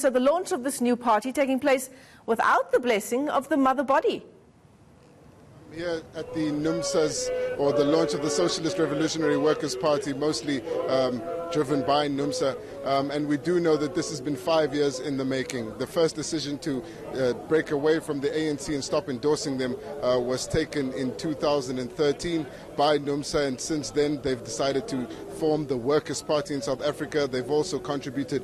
So the launch of this new party taking place without the blessing of the mother body. Here at the NUMSA's, or the launch of the Socialist Revolutionary Workers Party, mostly driven by NUMSA, and we do know that this has been 5 years in the making. The first decision to break away from the ANC and stop endorsing them was taken in 2013 by NUMSA, and since then they've decided to form the Workers' Party in South Africa. They've also contributed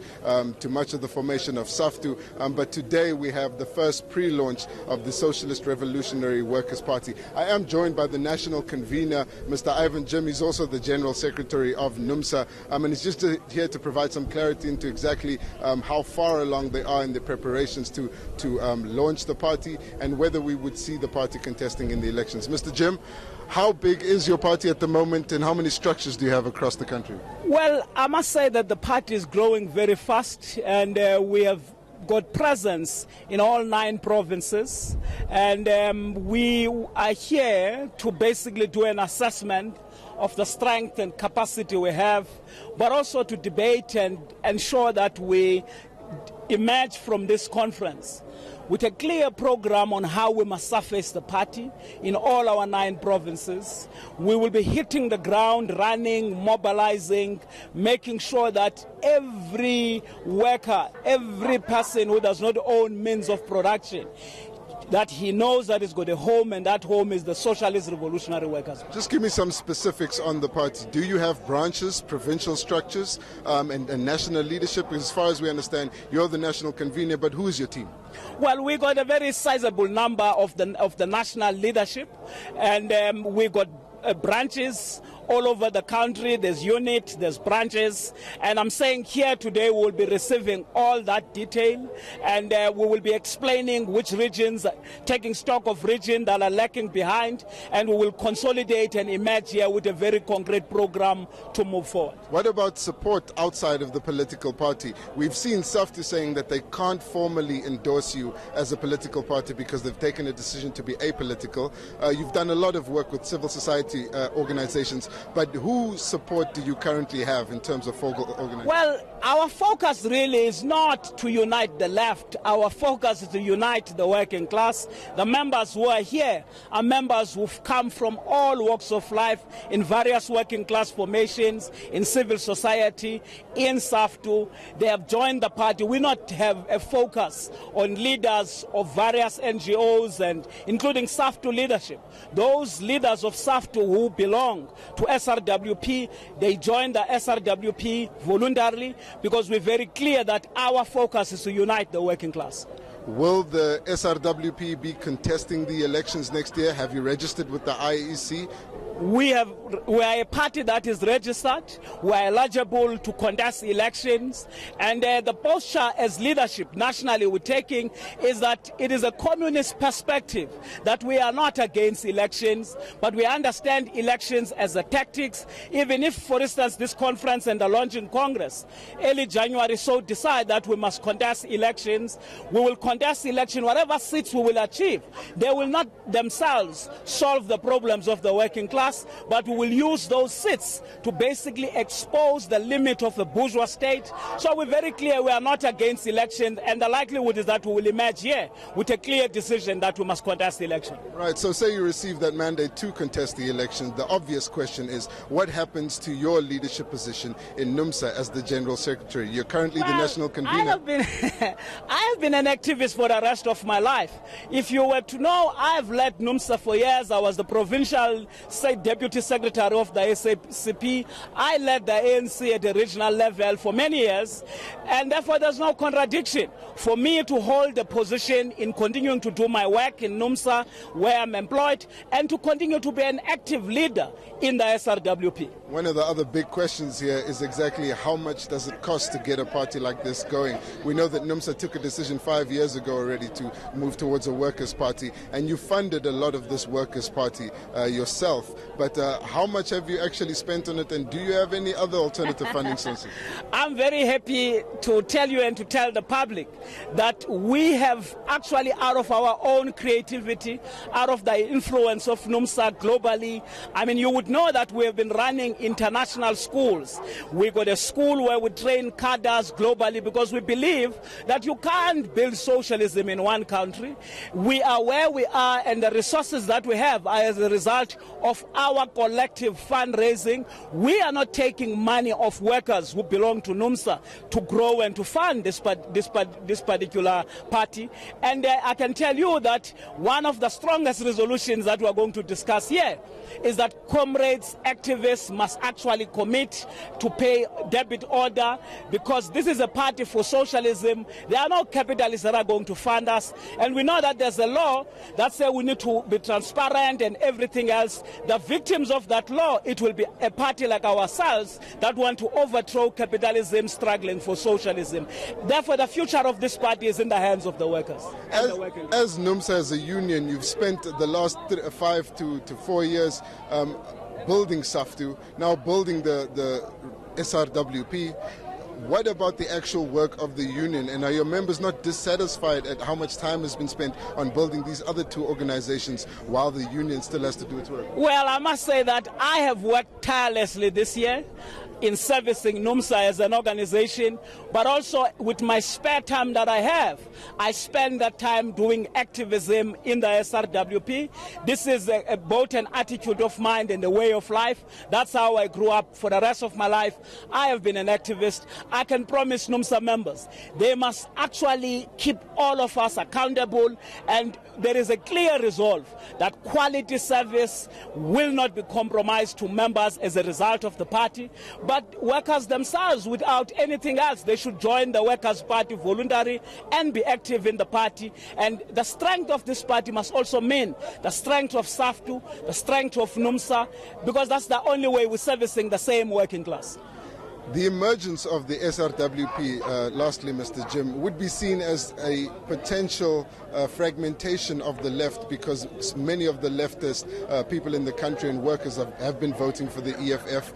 to much of the formation of SAFTU, but today we have the first pre-launch of the Socialist Revolutionary Workers Party. I am joined by the national convener, Mr. Ivan Jim. He's also the General Secretary of NUMSA, and he's just here to provide some clarity into exactly how far along they are in the preparations to launch the party and whether we would see the party contesting in the elections. Mr. Jim, how big is your party at the moment and how many structures do you have across the country? Well, I must say that the party is growing very fast, and we have got presence in all 9 provinces, and we are here to basically do an assessment of the strength and capacity we have, but also to debate and ensure that we emerge from this conference with a clear program on how we must surface the party in all our 9 provinces. We will be hitting the ground, running, mobilizing, making sure that every worker, every person who does not own means of production, that he knows that he's got a home, and that home is the Socialist Revolutionary Workers Party. Just give me some specifics on the party. Do you have branches, provincial structures, and national leadership? As far as we understand, you're the national convener, but who is your team? Well, we got a very sizable number of the national leadership, and we got branches all over the country. There's units, there's branches, and I'm saying here today we'll be receiving all that detail, and we will be explaining which regions, taking stock of regions that are lacking behind, and we will consolidate and emerge here with a very concrete program to move forward. What about support outside of the political party? We've seen SAFTU saying that they can't formally endorse you as a political party because they've taken a decision to be apolitical. You've done a lot of work with civil society organizations, but whose support do you currently have in terms of organization? Well, our focus really is not to unite the left. Our focus is to unite the working class. The members who are here are members who've come from all walks of life in various working class formations, in civil society, in SAFTU. They have joined the party. We not have a focus on leaders of various NGOs, and including SAFTU leadership. Those leaders of SAFTU who belong to SRWP, they joined the SRWP voluntarily, because we're very clear that our focus is to unite the working class. Will the SRWP be contesting the elections next year? Have you registered with the IEC? We are a party that is registered. We are eligible to contest elections, and the posture as leadership nationally we're taking is that it is a communist perspective, that we are not against elections, but we understand elections as a tactics. Even if, for instance, this conference and the launching Congress early January so decide that we must contest elections, we will contest election. Whatever seats we will achieve, they will not themselves solve the problems of the working class, but we will use those seats to basically expose the limit of the bourgeois state. So we're very clear we are not against elections, and the likelihood is that we will emerge here with a clear decision that we must contest the election. Right, so say you receive that mandate to contest the election. The obvious question is, what happens to your leadership position in NUMSA as the General Secretary? You're currently the national convener. I have been an activist for the rest of my life. If you were to know, I've led NUMSA for years. I was the provincial Deputy Secretary of the SACP. I led the ANC at the regional level for many years, and therefore there's no contradiction for me to hold a position in continuing to do my work in NUMSA, where I'm employed, and to continue to be an active leader in the SRWP. One of the other big questions here is exactly how much does it cost to get a party like this going? We know that NUMSA took a decision 5 years ago already to move towards a workers' party, and you funded a lot of this workers' party yourself. but how much have you actually spent on it, and do you have any other alternative funding sources? I'm very happy to tell you and to tell the public that we have actually, out of our own creativity, out of the influence of NUMSA globally, I mean, you would know that we have been running international schools. We got a school where we train cadres globally because we believe that you can't build socialism in one country. We are where we are, and the resources that we have are as a result of our collective fundraising. We are not taking money of workers who belong to NUMSA to grow and to fund this particular party. And I can tell you that one of the strongest resolutions that we are going to discuss here is that comrades, activists must actually commit to pay debit order, because this is a party for socialism. There are no capitalists that are going to fund us, and we know that there's a law that says we need to be transparent and everything else. The victims of that law, it will be a party like ourselves that want to overthrow capitalism, struggling for socialism. Therefore, the future of this party is in the hands of the workers. As NUMSA, as a union, you've spent the last 5 to 4 years building SAFTU, now building the SRWP. What about the actual work of the union, and are your members not dissatisfied at how much time has been spent on building these other two organizations while the union still has to do its work? Well, I must say that I have worked tirelessly this year in servicing NUMSA as an organization, but also with my spare time that I have, I spend that time doing activism in the SRWP. This is both an attitude of mind and a way of life. That's how I grew up. For the rest of my life, I have been an activist. I can promise NUMSA members, they must actually keep all of us accountable, and there is a clear resolve that quality service will not be compromised to members as a result of the party. But workers themselves, without anything else, they should join the Workers' Party voluntarily and be active in the party. And the strength of this party must also mean the strength of SAFTU, the strength of NUMSA, because that's the only way we're servicing the same working class. The emergence of the SRWP, lastly, Mr. Jim, would be seen as a potential fragmentation of the left, because many of the leftist people in the country and workers have been voting for the EFF.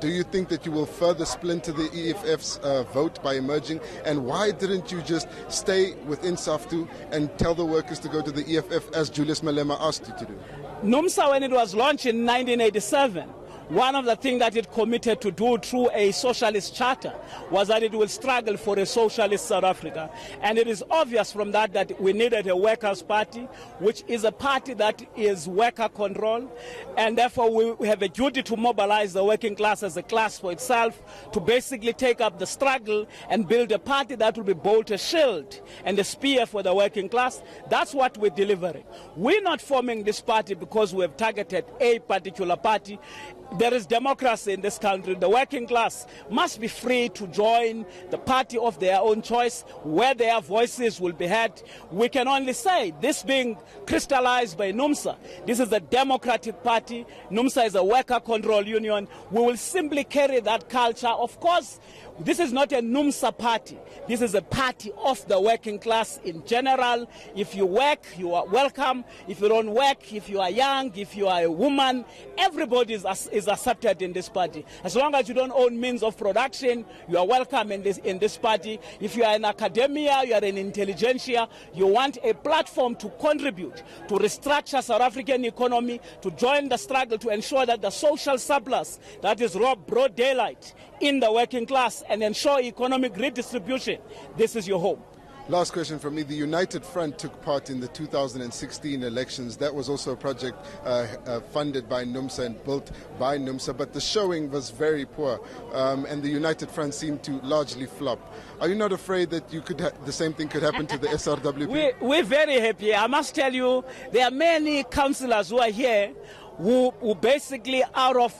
Do you think that you will further splinter the EFF's vote by emerging? And why didn't you just stay within SAFTU and tell the workers to go to the EFF as Julius Malema asked you to do? NUMSA, when it was launched in 1987, one of the things that it committed to do through a socialist charter was that it will struggle for a socialist South Africa. And it is obvious from that that we needed a workers' party, which is a party that is worker control. And therefore we have a duty to mobilize the working class as a class for itself, to basically take up the struggle and build a party that will be both a shield and a spear for the working class. That's what we're delivering. We're not forming this party because we have targeted a particular party. There is democracy in this country. The working class must be free to join the party of their own choice, where their voices will be heard. We can only say, this being crystallized by NUMSA, this is a democratic party. NUMSA is a worker control union. We will simply carry that culture. Of course, this is not a NUMSA party. This is a party of the working class in general. If you work, you are welcome. If you don't work, if you are young, if you are a woman, everybody is accepted in this party. As long as you don't own means of production, you are welcome in this party. If you are in academia, you are an intelligentsia, you want a platform to contribute to restructure South African economy, to join the struggle to ensure that the social surplus that is broad daylight in the working class and ensure economic redistribution, this is your home. Last question from me. The United Front took part in the 2016 elections. That was also a project funded by NUMSA and built by NUMSA, but the showing was very poor, and the United Front seemed to largely flop. Are you not afraid that you could the same thing could happen to the SRWP? We're very happy. I must tell you, there are many councillors who are here who basically, out of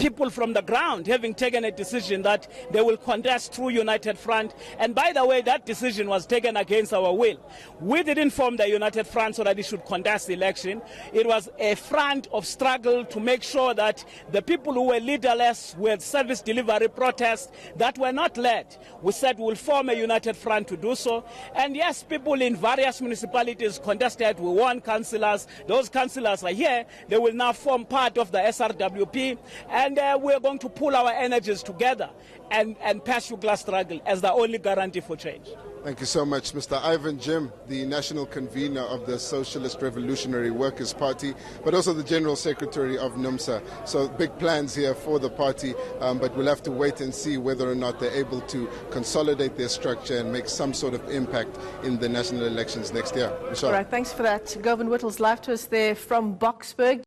people from the ground having taken a decision that they will contest through United Front. And by the way, that decision was taken against our will. We didn't form the United Front so that it should contest the election. It was a front of struggle to make sure that the people who were leaderless, who had service delivery protests that were not led, we said we'll form a United Front to do so. And yes, people in various municipalities contested. We won councillors. Those councillors are here. They will now form part of the SRWP. And we're going to pull our energies together and pursue class struggle as the only guarantee for change. Thank you so much, Mr. Ivan Jim, the national convener of the Socialist Revolutionary Workers Party, but also the General Secretary of NUMSA. So big plans here for the party, but we'll have to wait and see whether or not they're able to consolidate their structure and make some sort of impact in the national elections next year. Michelle. All right, thanks for that. Govan Whittle's live to us there from Boksburg.